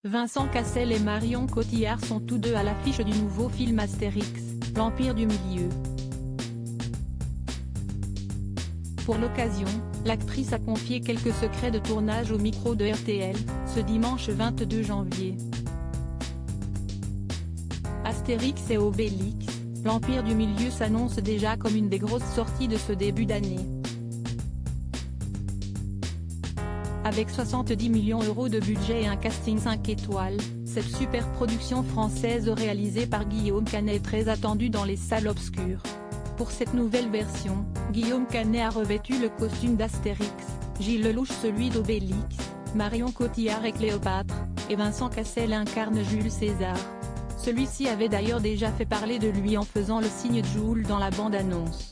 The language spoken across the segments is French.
Vincent Cassel et Marion Cotillard sont tous deux à l'affiche du nouveau film Astérix, l'Empire du Milieu. Pour l'occasion, l'actrice a confié quelques secrets de tournage au micro de RTL, ce dimanche 22 janvier. Astérix et Obélix, l'Empire du Milieu s'annonce déjà comme une des grosses sorties de ce début d'année. Avec 70 millions € de budget et un casting 5 étoiles, cette super production française réalisée par Guillaume Canet est très attendue dans les salles obscures. Pour cette nouvelle version, Guillaume Canet a revêtu le costume d'Astérix, Gilles Lelouch celui d'Obélix, Marion Cotillard est Cléopâtre, et Vincent Cassel incarne Jules César. Celui-ci avait d'ailleurs déjà fait parler de lui en faisant le signe de Joule dans la bande-annonce.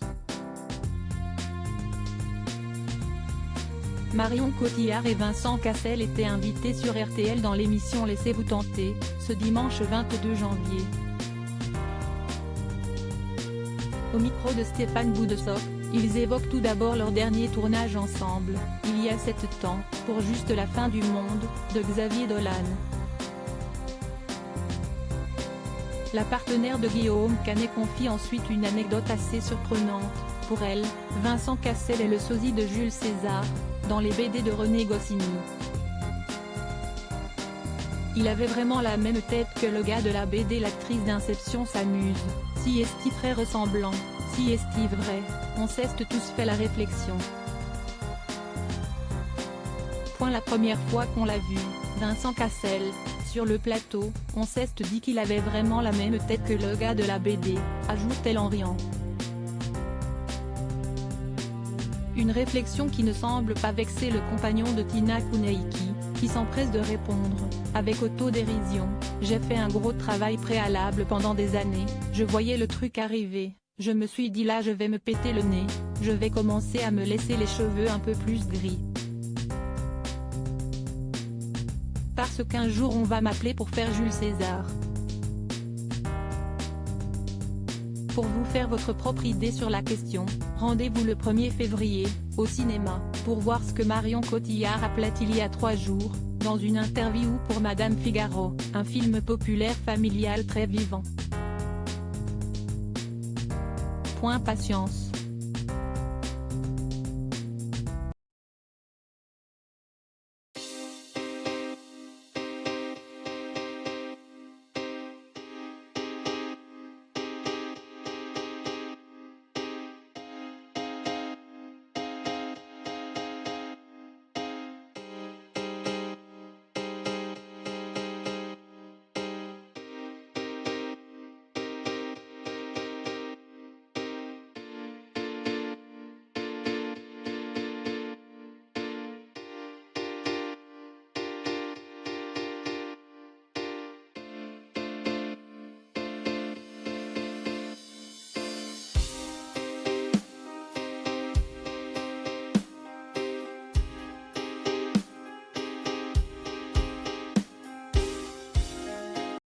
Marion Cotillard et Vincent Cassel étaient invités sur RTL dans l'émission Laissez-vous tenter, ce dimanche 22 janvier. Au micro de Stéphane Boudessoff, ils évoquent tout d'abord leur dernier tournage ensemble, il y a 7 ans, pour Juste la fin du monde, de Xavier Dolan. La partenaire de Guillaume Canet confie ensuite une anecdote assez surprenante. Pour elle, Vincent Cassel est le sosie de Jules César, dans les BD de René Goscinny. Il avait vraiment la même tête que le gars de la BD. L'actrice d'Inception s'amuse, si est-il très ressemblant, si est-il vrai, on s'est tous fait la réflexion. La première fois qu'on l'a vu, Vincent Cassel, sur le plateau, on s'est dit qu'il avait vraiment la même tête que le gars de la BD, ajoute-t-elle en riant. Une réflexion qui ne semble pas vexer le compagnon de Tina Kounayki, qui s'empresse de répondre, avec autodérision, « J'ai fait un gros travail préalable pendant des années, je voyais le truc arriver, je me suis dit là je vais me péter le nez, je vais commencer à me laisser les cheveux un peu plus gris. Parce qu'un jour on va m'appeler pour faire Jules César. » Pour vous faire votre propre idée sur la question, rendez-vous le 1er février, au cinéma, pour voir ce que Marion Cotillard appelait il y a 3 jours, dans une interview pour Madame Figaro, un film populaire familial très vivant. Patience.